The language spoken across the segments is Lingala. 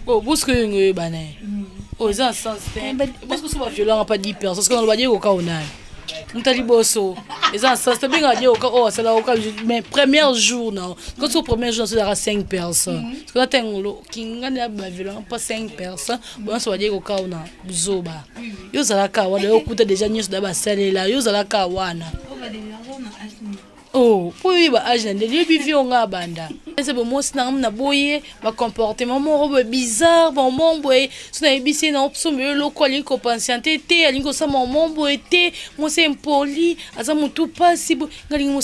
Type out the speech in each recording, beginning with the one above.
Oh, busque une banane. Oh, ils ont un sens. Parce que souvent violent, pas 10 personnes. Parce qu'on va dire au cas où on a. On t'a dit bosso. Ils ont un sens. C'est bien à dire au cas où c'est là au cas. Mais premier jour, non. Quand c'est au premier jour, c'est là 5 personnes. Parce que là, t'as un lot qui n'a pas violent, pas 5 personnes. Bon, ça va dire au cas où on a. Zoba. Yo, ça la kawana. Yo, coûte déjà news d'abord celle là. Yo, ça la kawana. Oh, oui, bah, agent de lui on a banda. C'est bon, moi, c'est un boye, ma comportement, mon robe bizarre, mon boy, c'est un bisi, non, le local, il compense, il y a mon boy, moi, c'est impoli, à mon tout pas si bon,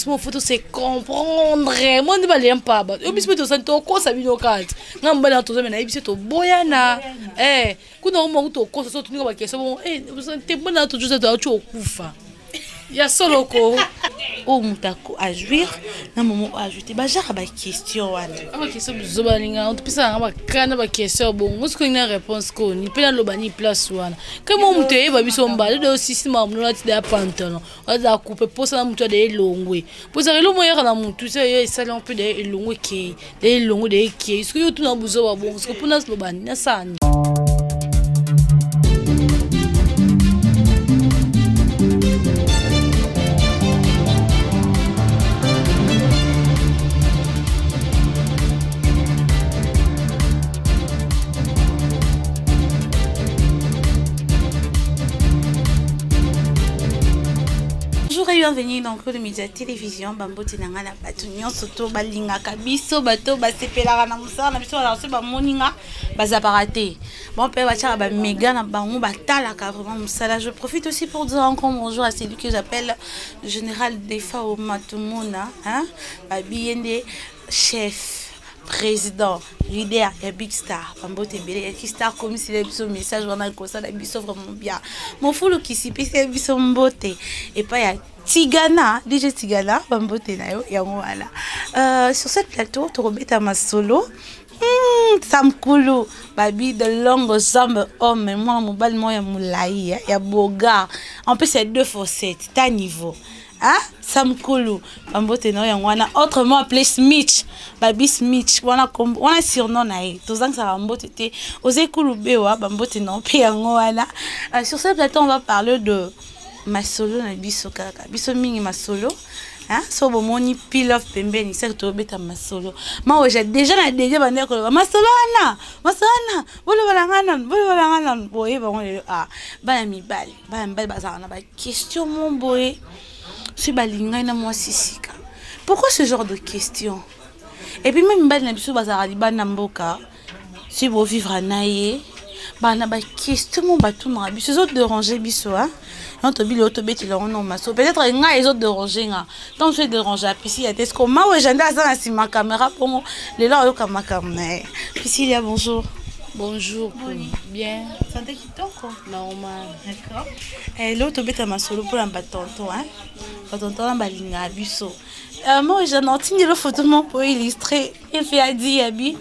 mon photo, c'est comprendre, moi, ne valait pas, au bis, tu sens ton quoi, ça vient au cadre. Non, ben, tout ça, mais il est au boyana. Quand on monte au cours, ça sort une question, vous êtes bon, tout juste à tu au koufa. Il y a solo ko o mutako a jouir na moment ajouter ba genre ba question wana ba question zoba linga on pisa ba kana ba question bon on se connaît réponse ko ni pena lo bani place wana kama mtu eba biso mbale do système mu lati da pantalon on a couper posa na mtu de longwe posa le moyen na mtu ça yo sala un peu de longwe ke de longwe de ke est-ce que yo tout na buzo ba bon parce que pour nas lo bani na sani. Bienvenue dans le média télévision Bambote nanga na bato nyonso to balingaka biso bato basepelaka na musala na biso na ba moninga bazaparaté bon pe bacha ba méga na bango batalaka vraiment musala. Je profite aussi pour dire encore bonjour à celui que j'appelle le général Defa Matumuna hein babiende chef président leader et big star Bambote Mbele qui star comme si les biso message on a comme ça la biso vraiment bien mon fou qui s'y pisse biso mbote et pas ya Tigana, DJ Tigana, Bambote na yo yango wala. Sur cette plateau, tu rebeta ma solo. Samkulu, babi de longues jambes homme, mais moi mon bal moi ya moulaï, ya boga. En plus c'est 2x7, ta niveau. Hein? Samkulu, Bambote na yo yango wana autrement appelé Smith. Babi Smith, wana surnom na ye. Tozang sa Bambote te. Osé kulubewa Bambote na pe yango wala. Sur cette plateau, on va parler de ma solo na biso kaka biso mingi ma solo hein so bo moni pile of pembeni c'est to beta ma solo ma oja déjà na déjà bande ko ma solo na bolo balangana boye ba ngole bana mibali bazana na ba question mon boye si balinga na moi sisika pourquoi ce genre de questions et puis même mibali na biso bazara li bana mboka si bo vivre naie bana ba question mon batou na biso zo déranger biso hein. Non, tu as dit non, peut-être que les autres dérangés. Tant que je dérange, puis il y a des comment j'entends ça sur ma caméra pour les là au ma caméra. Puis il y a bonjour. Bonjour. Bien. Santé qui toi quoi? Normal. D'accord. Et l'autre bête à ma solo pour un tonton hein. Tonton un balinga biso. Moi j'ai noté une photo pour illustrer. Il fait à dire abi.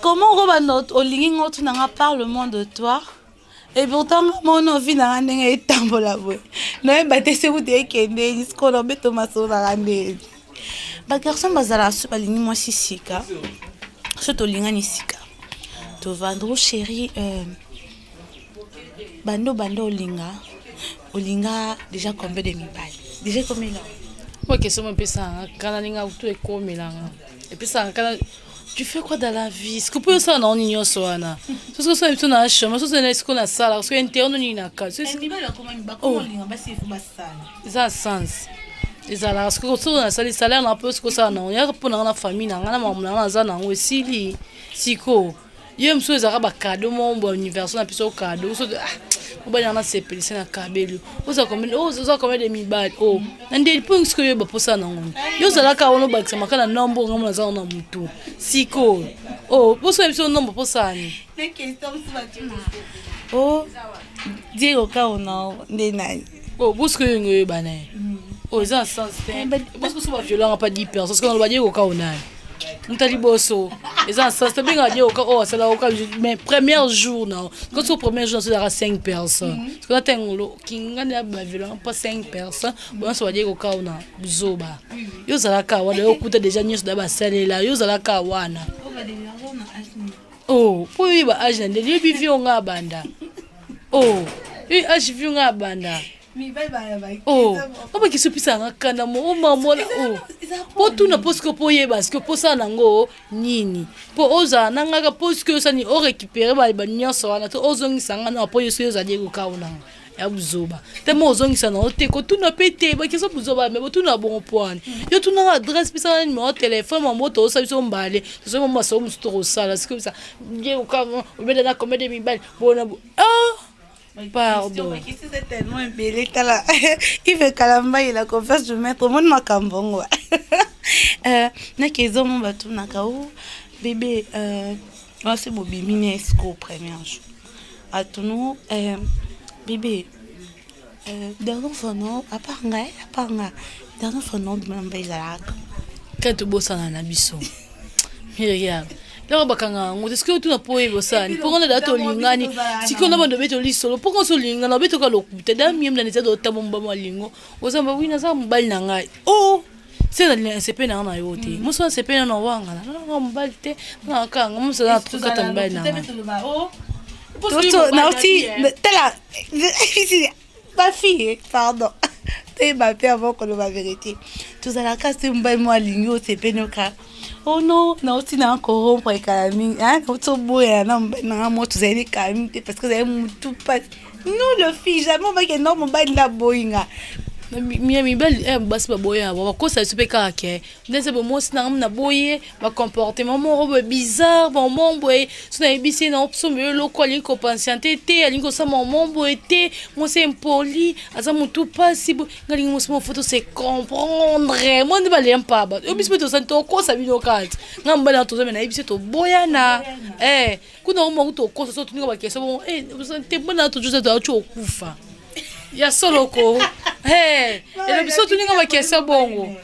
Comment on va notre au ligne on n'a pas le monde de toi. Et pourtant, mon envie n'a rien été tambola. Non, mais c'est où t'es qui est ce qu'on a mis Thomas sur la randée. Bah, garçon, bazala, ce balini moi si sika. Ce tolinga ni sika. To vandro chéri, bando olinga déjà combien de mibali? Déjà combien là? Moi, qu'est-ce que je peux ça? Quand on a tout est comme là. Et puis ça, quand tu fais quoi dans la vie? Est-ce que pour ça on ignore ça na? Parce que ça est na chemin, ça c'est ce qu'on a ça là, parce que interne on na cas. C'est comment linga basi faut basala. Ça sens. Ça là parce que ça on a ça les salaires un peu ce que ça non, il y a pour na famille na maman na za na aussi li siko. Yo mso ezaka ba cadeau mon bon anniversaire na piso cadeau so Oba na sepelisa na kabelo. Oza combien de mibali. Oh. Nande point ce que yo ba posa na ngoni. Yo zala ka ono ba kisama kana nombo ngamo na za na mutu. Siko. Oh, poso ebiso nombo posa ni. Oh. Diego ka ona nde nani. Oh, busque ngo bana. Oh, ça sens. Parce que souvent violent pas 10 personnes parce qu'on va dire au ka ona. Bosso. Et ça, c'est bien à dire oh, c'est là au cas mais premier jour non. Quand c'est au premier jour, c'est là 5 personnes. Parce que là t'es un qui n'a pas 5 personnes. Bon, ça va dire au cas on a zoba. Yo ça là ka wana yo kuta déjà news d'aba celle là. Yo ça là ka wana. Oh, pour lui, âge n'a de vision à banda. Oh, lui, âge vision à banda. Oh, papa qui se pisse en canamo, oh maman, oh. Pour tout n'a pas ce que pour y parce que pour ça n'ango nini. Pour osa n'anga pose que ça ni au récupérer ma banya soana to ozongi sanga na pour yosu yosa diego kauna. Ya buzoba. Tellement ozongi sana o te ko tout n'a pété, ba qui ça buzoba mais tout n'a bon point. Yo tout n'a adresse pisa na numéro téléphone ma moto ça biso mbale. Ça mo maso mo storo sala c'est comme ça. Diego kauna o beda na comédie mi bal. Bona ah pardon. C'est tellement embellé là. Il fait calamba il a confiance de mettre au monde makambongo. Na kezo mon batou na kao bébé on c'est mon bébé Minesco premier jour. À tout nous bébé dernier sono à part dernier sono de m'embellir là. Quand tu bosses na biso. Regarde. Là bakanga ngo est-ce que tu na poe bosani pour on dato lingani siko na bando beto lisolo pour on so lingana beto ka lokuta da miem na neta do tamomba malingo ozamba wina za mbali na ngai oh c'est na sepe na na yote muso na sepe na wanga na mbali te na kanga muso na tuka tambali na toto na aussi tela ma fille pardon t'es ma père avant qu'on la vérité tout ça la casse mbali moi lingo sepe no ka. Oh non, non, tu n'as encore pour les calamines. Hein, quand tu bois, non, moi, tu sais les calamines parce que c'est tout pas. Nous, le fils, jamais on va gagner non, mon bail la boinga. Mi belle basi ba boya ba ko sa super kake ndese bo mo sina na boye ba comportement mo robe bizarre bon mon boy sina ebisi na option me lo ko lin ko patiente te alin ko sa mon boy te mo c'est impoli asa mo tout pas si ngali mo mo photo c'est comprendre mo ne ba lem pa ba obisi to santo ko sa bino kat ngamba na to zo na ebisi to boya na kuna mo to ko so to ninga ba keso bon te bona to juste to cho kufa ya soloko ele biso tuninga bakesa bongo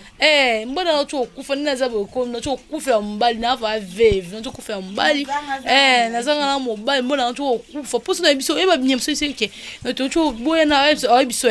mbona na cho kufa nina za boko na cho kufa mbali na va veve na cho kufa mbali na zanga na mobali mbona na cho kufa poso na biso ba binyamso seke na to cho boya na biso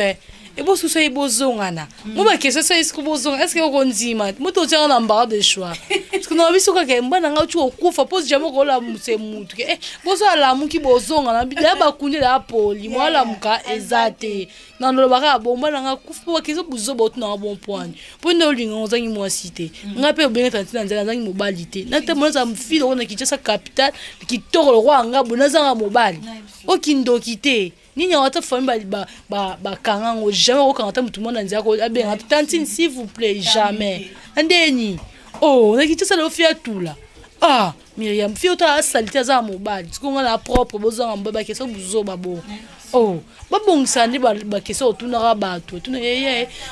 bo so sai bozongana mo bakesa sai isiko bozonga est-ce que okonzima mo to tshanga na mbara de choix parce que na biso ka ke mbana nga cho kufa poso jamo ko la muse mutu ke boso ala muki bozongana bila ba kunde la poli mo ala muka ezate na no baka bomba nga kufa bakesa buzo botu na bon point po ndo linga ozangi mo cité nga pe benga tantina nzala zangi mobilité na te mo za mfilo na kichasa capital kitoko lo kwa nga bona zanga mobile okindo kite Nini wata famille ba kangango jamais okanta mutu mona nzia ko abenga tantine s'il vous plaît jamais andeni oh na kitisa lo fia tula Myriam fio ta salite za mobile sikonga na propre bozanga mbaba keso buzo babo oh babongisa ndi ba keso tuna ga bato tuna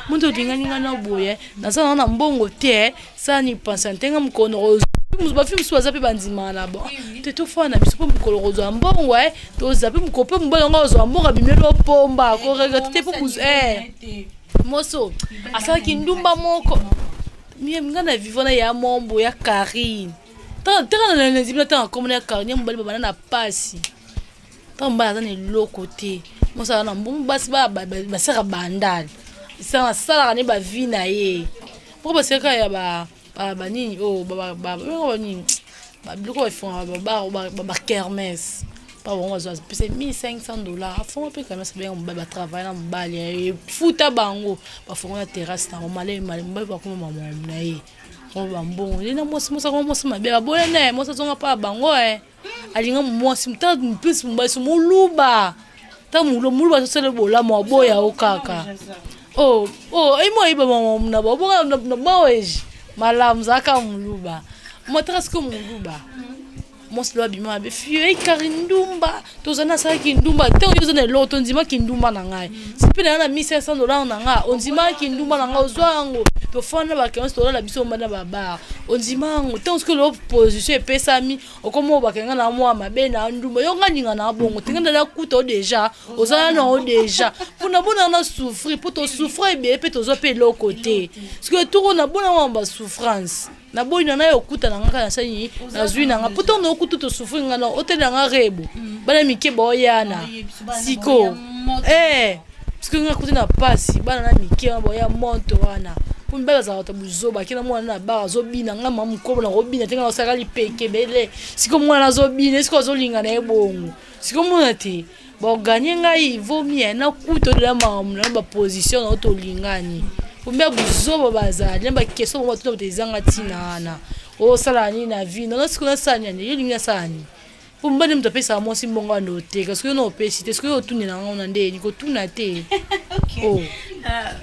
muntu dingani na boye na sana na mbongo te sani pensantenga mkono Muba film soit bandima là bon te tout fois na biso po mukolo rozo mbongo to zapi mukope mbongo rozo mbongo bimelo pomba ko regate po buz moso asa kindumba moko mie ngana vivona ya mombo ya Karine ta na nzimna ta komona ya Karine mbali bana na pasi ta mbala na lo côté mosa na mbongo basi ba sera bandal ça sala ne ba vie na ye pour ba seka ya ba nini nini biloko ifont ba kermesse pas bon c'est $1,500 font un peu quand même c'est bien on va travailler dans mbali futa bango ba font la terrasse na male mbali ba kuma mama na ye on ba mbongo na mosa mabe ba boya na mosa zonga pa bango alinga mosi mta plus mbali so muluba ta muluba so le bola mo boya okaka mo iba mama na ba bonga na maweji Malam zaka muluba motrasko muluba moslo bima be fie karindumba tozana sa kindumba te ozana loto nzima kindumba na ngai sipe na $1,500 na nga onzima kindumba na nga ozwango to fona ba $15 la biso mbana baba onzima ngo te osko lo position epesami okomo ba kenga na mwa mabe na ndumba yo ngandinga na bongo tinga na kuto déjà ozana na déjà pona na souffrir poto souffrir be pe tozo pe lo côté parce que tout na bona ba souffrance na boy na yo kuta na ngaka na sani na zui na nga poto no kutu to souffrir nga na hotel na nga rebo bana mike boyana siko parce que nga kuta na pasi bana na mike boya monto wana pour me baza ta buzoba kina mwana na ba zobina nga mamu ko na robina tenga na saka lipeke bele siko mwana zobina siko zolinga na ebongo siko mwana te ba gagner ngai vomi na kuto de la mamu na ba position na to lingani pour me buzoba baza lemba keso mo to te zanga tina na o sala ni na vie na siko na sanya ni yolinga sani pour me dem to pesa mo simbonga no te parce que no pesi te ce que o tuni na ngona ndeni ko tuna te. Oh.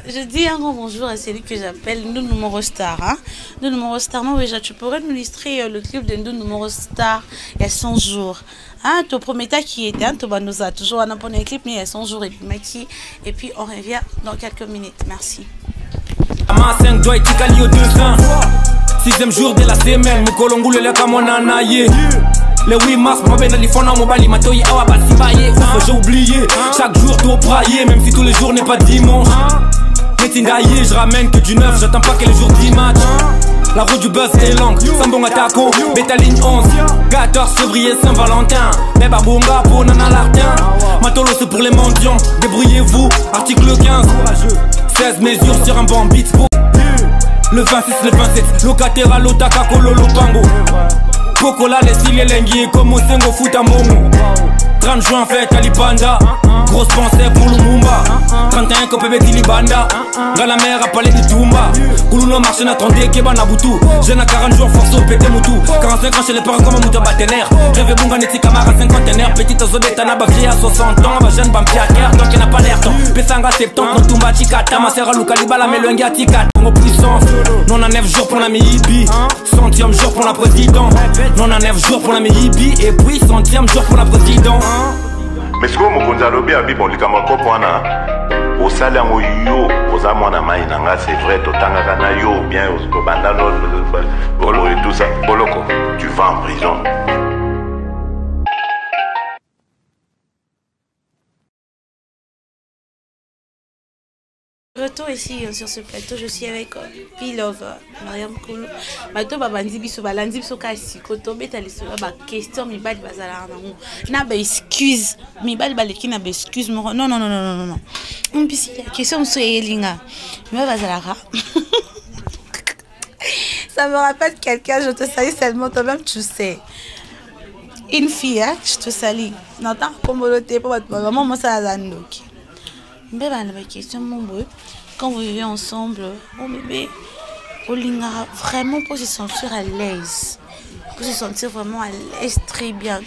Je dis un grand bonjour à celui que j'appelle Ndou Numéro Star. Hein? Ndou Numéro Star, non, déjà, tu pourrais nous illustrer le clip de Ndou Numéro Star il y a 100 jours. Hein? Ton premier tas qui était, hein? Toba nous a toujours un clip, mais il y a 100 jours et puis Maki. Et puis on revient dans quelques minutes. Merci. 6e jour de la semaine, Moukolongo le kamonanaye. Le 8 mars, moi ben alifona mobali matoyi awa basibaye. J'ai oublié, chaque jour tout brailler, même si tous les jours n'est pas dimanche. Metingaye, je ramène que du neuf, j'attends pas que les jours d'image. La route du buzz est longue, Sambonga Tako, Bétaline 11, 14 février Saint-Valentin. Beba Bonga pour Nana Lartin. Matolo c'est pour les mendiants, débrouillez-vous, article 15. 16 mesures sur un bon beat. Le 26, le 27, locataire à l'Otaka, Kololo Pango. Pokola, les cils, les lenguiers, comme au Sengo Futamongo. 30 juin, fête à Lipanda. Grosse pensée pour Lumumba. 31, Kopebe Tilibanda. Dans la mer, à Palais de Tumba. Koulouno marche, n'attendez, Keba Nabutu. Jeune à 40 jours, force au pété Moutou. 45 ans chez les parents, comme un mouton baténaire. Rêve Bunga, Neti Kamara, 50aire. Petite Zodetana, Bakri à 60 ans. Ma jeune Bampiaker, donc il n'a pas l'air temps. Pesanga 70, Notumba, Chikata. Ma sœur à Lukaliba, la Meluenga, Tika. Congo puissance. Non, à 9 jours pour la Mihibi. 100e jour pour la présidente. Non, à 9 jours pour la Mihibi. Et puis 100e jour pour la présidente. Mais ce que je veux dire, c'est que au salaire yo oza mwana mai nanga c'est vrai totanga na yo bien au bandano et tout ça boloko tu vas en prison. Retour ici sur ce plateau, je suis avec P-Love, Mariam Koulou. Bato babandi biso balandi biso kasi koto beta lisola ba question mi bali bazala na ba excuse mi bali baleki na ba excuse non non non non non non. On pisi question so elinga. Mi bazala ra. Ça me rappelle quelqu'un, je te salue seulement toi-même tu sais. Une fille, hein, je te salue. N'entends pas moloter pour votre maman moi ça la ndoki. Mais la question mon beau, quand vous vivez ensemble, oh bébé, Olinga vraiment pour se sentir à l'aise, pour se sentir vraiment à l'aise très bien.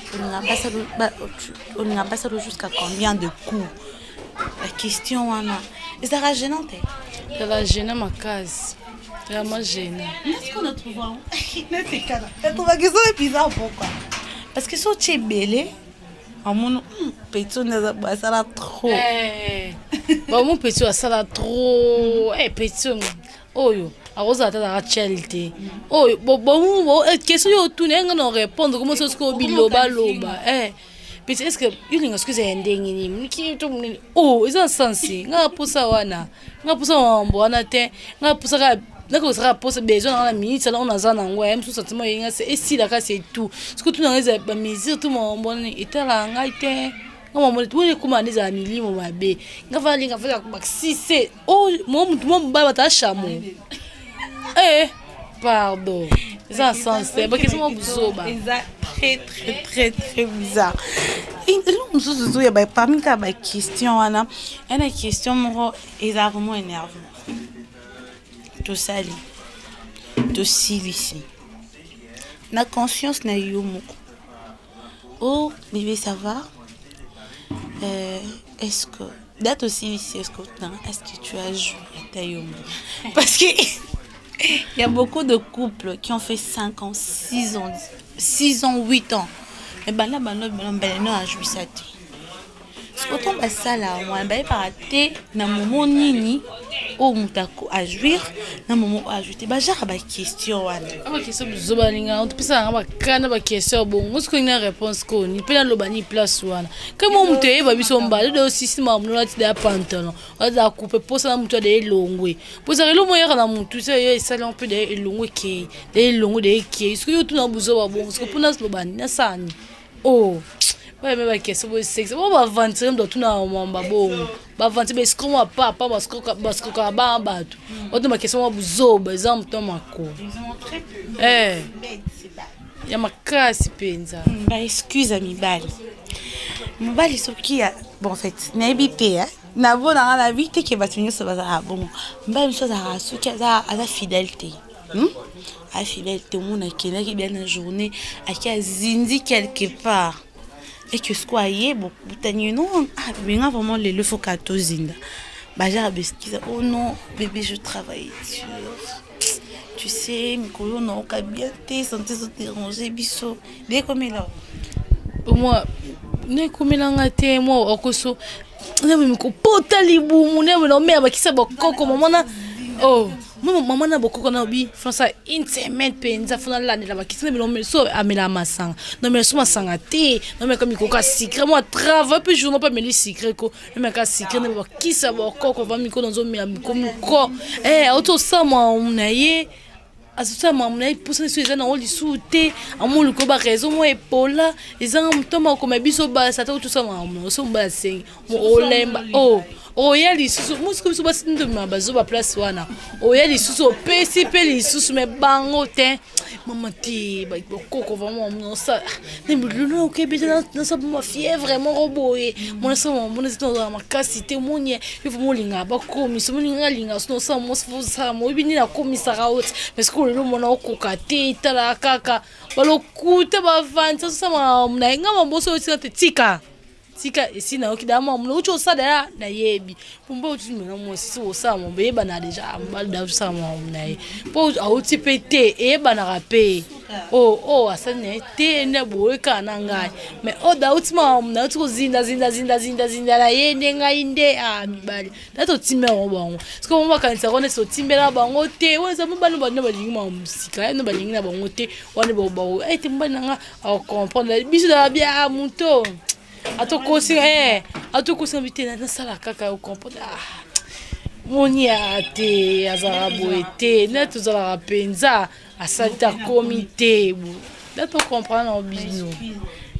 Olinga passe jusqu'à combien de coups? La question Anna, et ça va gênant t'es? Ça va gêner ma case, c'est vraiment gênant. Est-ce qu'on a trouvé un? Tu trouves que c'est bizarre pourquoi? Parce que si tu es belle. Mon petit ça la trop. Mon petit ça la trop. Petit. Oh yo, arosa ta la chelté. Oh bon question yo tout n'enga non répondre comment ça se ko biloba loba. Petit est-ce que yulinga excuse ndenge ni ki to oh ils en sensé. Nga pusa wana. Nga pusa mbona te. Nga pusa ka nako sera pose besoin dans la minute là on a zana ngwa même sous sentiment yenga c'est ici là c'est tout ce que tout dans les ba mesure tout mon bon etala ngaite ngoma mo tout les commander za milimo mabe ngava linga fa ba si c'est oh mon ba ta chamo pardon ça sens c'est parce que c'est mon buzoba très très très très bizarre et nous nous il y a parmi les questions ana une question mo vraiment énervant. To sali to ici na conscience na yo moko oh bébé ça va est-ce que date aussi ici est-ce que tu as joué ta yo parce que il y a beaucoup de couples qui ont fait 5 ans 6 ans 8 ans mais ben là non a joué ça autant bah ça là moi bah par raté na moment nini au mutako à jouir na moment ajouter bah genre bah question wana ama question buzoba linga on pisa ngaba kana ba question bon musko ina réponse ko ni pena lo bani place wana kama mutu eba biso mbale do système amuna ti da pantalon oza couper posa na mutu de longwe posa le moyen na mutu ça yo sala un peu de longwe ke de longo de ke est-ce que yo tout na buzoba bon parce que pour nas lo bani na sani oh Ouais, mais question de sexe. On va vendre dans tout na bon. Va vendre mais comme papa parce que ba bato. On ma question de zoba, exemple ton mako. Ya makasi penza. Bah excuse ami bali. Mobali soki ya bon en fait, na bipé hein. Na bon dans la vie te ke batunyo so baza bon. Mbali so za soki za fidélité. A fidélité mon akena ki bien une journée a zindi quelque part. Et que ce quoi y est bon butani non ah bien vraiment le faut 14 zinda. Bah j'ai abesquiza oh non bébé je travaille sur tu sais mikolo na okabia te santé so déranger biso dès comme là moi ne komela te moi okoso ne me ko potali bumu ne me no me abakisa bokoko mama oh maman na bokoko na bi français intimate penza fona la ne la bakisa ne me so amela masanga no me so masanga te no me comme ko secret moi travail puis jour non pas me les secret ko no me ka secret ne bakisa bokoko va mi ko dans zo mi ko auto ça moi na ye asusa mamna ipusa so ezana oli sute amulu ko ba raison mo epola ezanga mtoma ko mabiso ba sata tout ça mamna so ba sing mo olemba ya lisusu musiko so ba sindo mabazo ba place wana ya lisusu pesi pe lisusu me bango te mama ti ba koko vraiment non ça ne buluno ke bita na sa ma fièvre vraiment roboé mon ça mon zito ma kasite monie il faut mo linga ba komi so mo linga linga so ça mo ça mo bini na komisara out parce que le mona okoka te tala kaka balokuta bavanza sama mna nga mamboso tsika tika esina okidama mna ucho sada na yebi pumba uchi mna mo so sama beba na deja mbalda sama mna po auti pete eba na rape asane te ne boeka na ngai mais da ultima mna uko zinda la yende ngai inde mibali dato timbe bongo siko mwa kanisa kone so timbela bango te weza mbano bano balingi ma musika no balingi na bango te wane bo te mbana nga a comprendre biso da bia muto atokosi invité na sala kaka o comprendre monia te azarabo ete na tuzala penza asalta comité dato comprendre en bino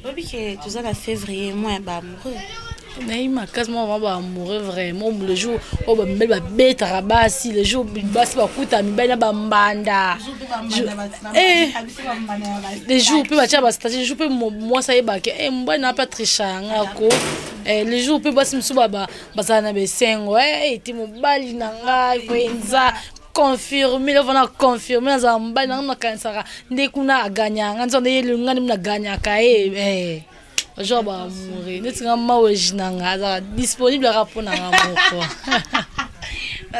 depuis que tout ça la février moi ba amoureux Naïma quasiment va amoureux vraiment le jour où ba mbel ba beta rabasi le jour basi ba kuta mibana ba mbanda les jours peut ba tia ba stage les jours peut moi ça y ba ke mbana pas tricha ngako les jours peut basi msuba ba bazana be sengo ti mobali na ngai kwenza confirmer on confirmer za mbana na kansara ndekuna aganya nganzo ndele ngani mna ganya ka genre ba mourir netinga maweji nanga disponible rapona ngamoko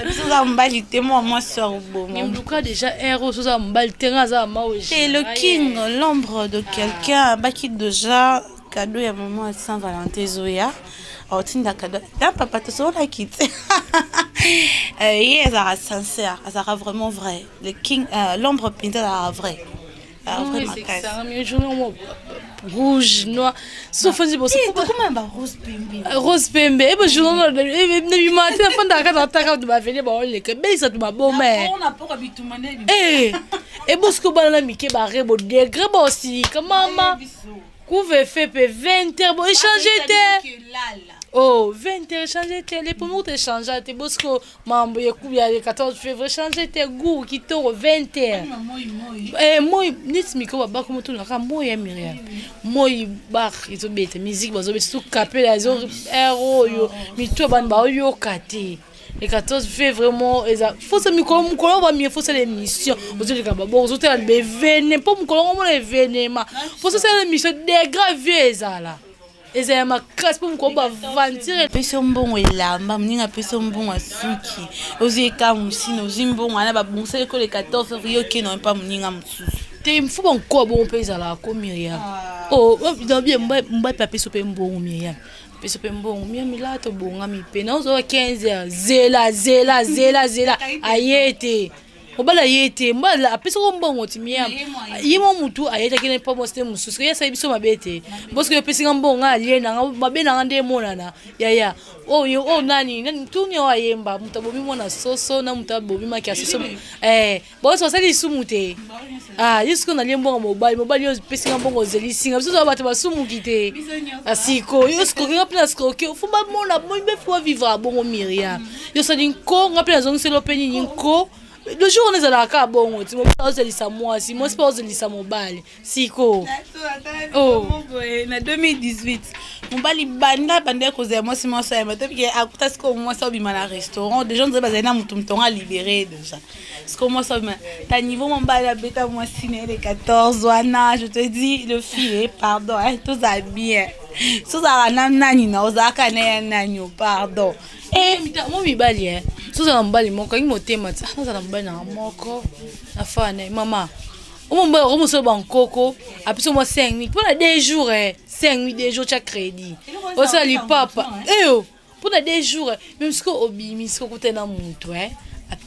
biso za mbali te moi sœur bon mluka déjà héros za mbali tenga za maweji c'est le king l'ombre de quelqu'un baki déjà cadeau ya maman à Saint-Valentin Zoya otinda cadeau ya papa to so la quitte ça sera sincère ça sera vraiment vrai le king l'ombre pinta sera vrai rouge noir sauf que bon c'est comment ba rose pembe et bon journal ne matin fanda ka ta de ba venir ba le que ben ça ma bon mais on a pas habitumane et bosco bana mike ba rebo degré bo si comme maman couvre fait 20h bon échanger te 20h changer te les pour te changer te bosco mambo ya kubia le 14 février changer te goût qui to 20h moi nit miko ba comme tout na moi ya Myriam moi ba ils obete musique bazo bete tout capé la zo héros yo mito ban ba yo kati le 14 février vraiment faut ça miko mukolo ba mi faut ça l'émission vous dire ka ba bon vous te be venez pas mukolo mo l'événement faut ça l'émission dégravé ça là ezaya makasi po mko ba vantire peso mbongo elamba mninga peso mbongo asuki ozeka musino zimbongo ana ba bonsele ko le 14 février ke non pas mninga msusu te mfu bon ko bon pesa la ko Myriam dans bien mba papi so pe mbongo Myriam peso pe mbongo Myriam la to bonga mi pe na zo 15h zela ayete mobala yete mbala apesa ko mbongo timia yimo mutu ayeta kene pa mo ste mususu ya sa biso mabete bosko yopesi mbongo aliena mabena ngande monana ya o nani tuni o ayemba mutabobi mona soso na mutabobi makia soso boso sali sumute yisko na lembo mobali yo pesi mbongo zelisinga biso abate basumu kite asiko yisko ngapna sko ke fumba mona mbe fwa vivre bongo miria yo sali nko ngapna zongiselo peni nko le jour on est à la cabon, tu m'as pas osé lire moi, si moi c'est pas osé lire mon bal, siko. Oh, en 2018, mon bal il banda cause moi c'est moi ça, mais depuis que à côté ce que moi ça au bimana restaurant, des gens disaient bah c'est un mouton à libérer déjà. Ce que moi ça t'as niveau mon bal à bêta moi ciné les 14 wana, je te dis le filet, pardon, tout ça bien. Tout ça nani na ozaka na nani pardon. Moi mi bali tout ça mbali moko ngi motema ça ça mbali na moko afane mama on so bankoko après moi 5 minutes pour 2 jours 5 minutes 2 jours chaque crédit o ça li papa pour 2 jours même ce ko obimi ce ko kutena muntu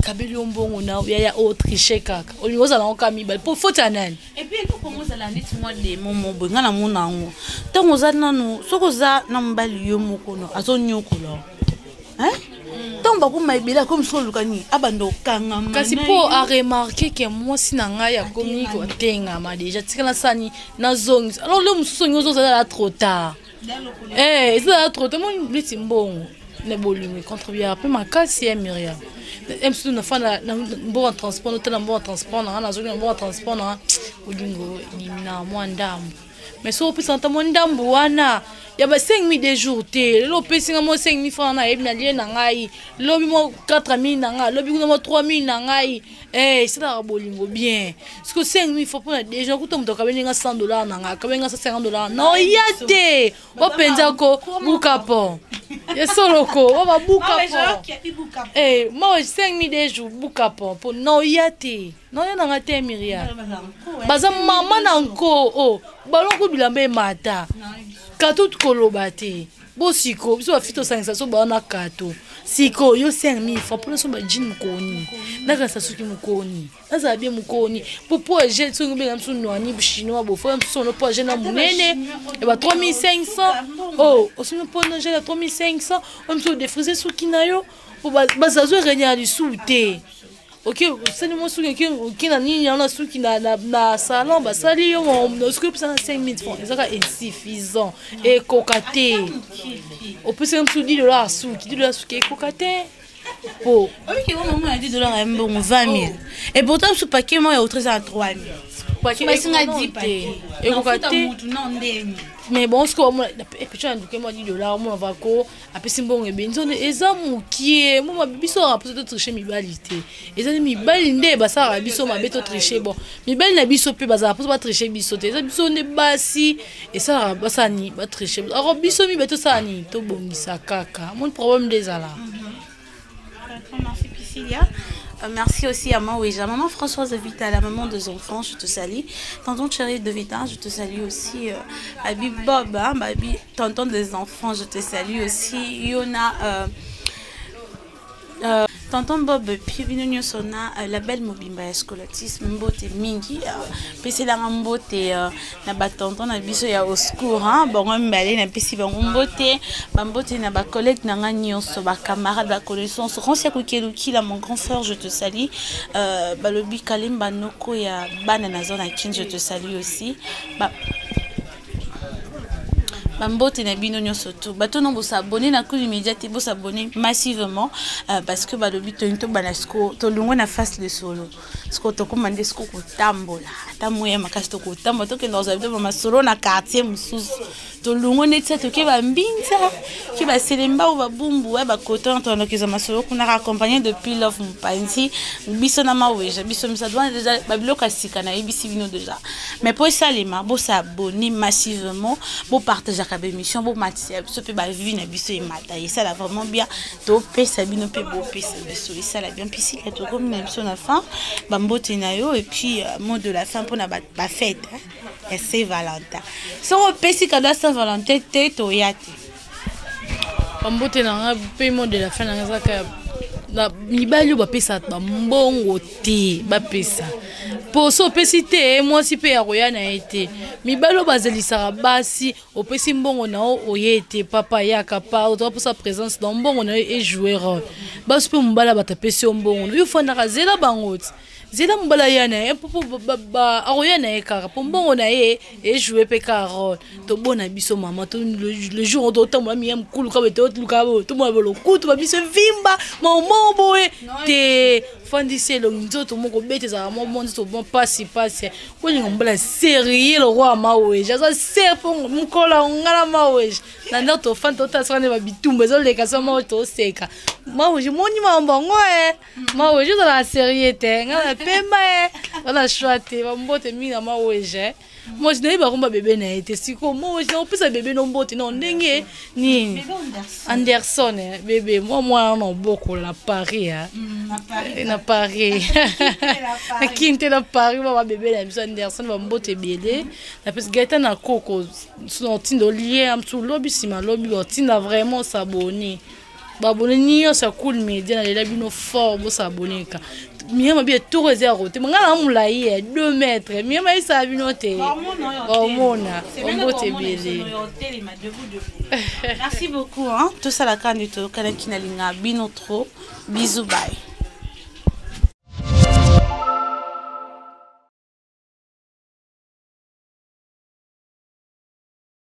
kabeli ombongo na ya Autriche kaka olingo za na okami bali pour fota nani et puis il faut commencer la neti moi de momo bonga na mona ngo tango za nanu soko za na mbali yo moko no azonyokolo donc ba kuma ibela comme so lukani abando kanga kasi po a remarquer que moi sinanga ya komi ko tenga ma déjà tikala sani na zongi alors le mususu nyozo za la trop tard ça trop tard moi liti mbongo ne bolimi contribuer après ma kasi Myriam emsu na fana na bon transport na bon transport na zoni bon transport na udingo ni na mwandambo mais so pisanta mwandambo wana ya ba 5000 des jours te lo pesinga mo 5000 francs na ebina lie na ngai lobi mo 4000 na ngai lobi mo 3000 na ngai c'est la bolingo bien parce que 5000 faut prendre des gens kuto mtoka beninga $100 na ngai ka beninga $50 no yate o penza ko bukapo yesoloko o ba bukapo mo 5000 des jours bukapo po no yate no yana ngate Myriam baza mama na nko baloko bilambe mata kato tukoloba te bo siko biso bafito sangisa so bana kato siko yo 5000 francs pour so ba jean mukoni naka sa suki mukoni naza bien mukoni po je so ngbe ngam so noani chinois bo fo so no po je na munene e ba 3500 osuno po na je la 3500 on so défriser suki na yo po bazazo renya du soute. Ok, c'est le mot qui n'a ni en a sous qui na salon, bah ça lui on script ça 5000 francs, c'est insuffisant et cocaté. On peut se mettre $10 sous qui $10 sous qui est cocaté. Pour. Oui, qui au moment $10 un bon 20 000. Et pourtant ce paquet moi est au 3 000. Paquet mais c'est un 10 paquets. Et cocaté. Mais bon, ce que moi, et puis tu as dit moi $10, moi va ko, après c'est bon et bien, exemple qui est, moi biso a peut-être tricher mi balité. Et ça mi balinde, bah ça biso ma beto tricher bon. Mi bal na biso pe bah ça pas tricher biso, ça biso ne basi et ça bah ça ni ba tricher. Alors biso mi beto ça ni, to bongisa kaka. Mon problème des là. Merci Priscilla. Merci aussi à Maouéja, maman Françoise de Vita, la maman des enfants, je te salue. Tonton Chéri de Vita, je te salue aussi. Abi Bob, Babi, tonton des enfants, je te salue aussi. Yona, tonton Bob, puis Vinonio Sona, la belle Mobimba scolatisme, Mbote Mingi, PC la Mbote, na batonton, na biso ya au secours, bon, on balé, na PC, bon, Mbote, na ba collègue, na nganyoso, ba camarade, ba connaissance, Ransia Kukeluki, là, mon grand frère, je te salue. Balobi Kalim, Banoko, ya Banana Zone à Kin, je te salue aussi. Bambote na bino nyonso to bato no s'abonner na coup immédiat bo s'abonner massivement parce que ba lobi to into banasko to lungo na face le solo sko to komande sko ko tambola ata moya makasi to ko tambo to ke dans habito ba masolo na quartier mususu to lungo netsa to ke ba mbinza ke ba selemba ou ba bumbu ba koton to no ke za masolo kuna accompagné depuis Love Mpanzi biso na Maouéja biso misa doit déjà ba biloka sika na ibisi bino déjà mais pour ça les ma bo s'abonner massivement bo partager la émission bo matia so pe ba vie na biso e mata et ça là vraiment bien to pesa bino pe bo pesa biso et ça là bien pisi que to comme na biso na fin ba mbote na yo et puis mot de la fin pour na ba fête et c'est Valentin so pesi cadeau Saint-Valentin te to yate ba mbote na nga pe mot de la fin na nga ka na mibali ba pesa ba mbongo te ba pesa poso pesi te moi si pe ya roya na été mibali bazelisaka basi opesi mbongo na oyete papa yaka pa oto pour sa présence dans mbongo na e joueur basi pe mbala batapesi mbongo yo fona kazela bango zela mbala yana popo ba roya na ekara po mbongo na e jouer pe karo to bona biso mama to le jour on doit tambola mi mkulu ka beto luka bo to mo bolo kutu ba biso vimba maman boye te fandise lo nzoto moko bete za mo nzoto bon pasi ko linga mbala sérieux le roi mawe jaza serpo mkola ngala mawe na ndoto fanto tasane ba bitumba zo leka so mo to seka mawe je moni mambongo mawe je la sérieux te ngala pemba wala chouate ba mbote mi na mawe je moi je n'ai pas combat bébé na été si comment je n'ai pas bébé non bote non ndenge ni Anderson bébé moi non beaucoup la Paris na Paris na kinte na Paris ba bébé na biso Anderson ba mbote belé na pes gaita na koko son tindo lié am sous lobby sima lobby tinda vraiment s'abonner ba abonner ni ça cool média na la bino fort bo s'abonner ka Miama bien tout réservé. Tu m'as dit 2 mètres. Miama ça a vu noter. Hormona. Merci beaucoup. Tout ça la canne du tout. Kana kinalinga binotro. Bisous bye.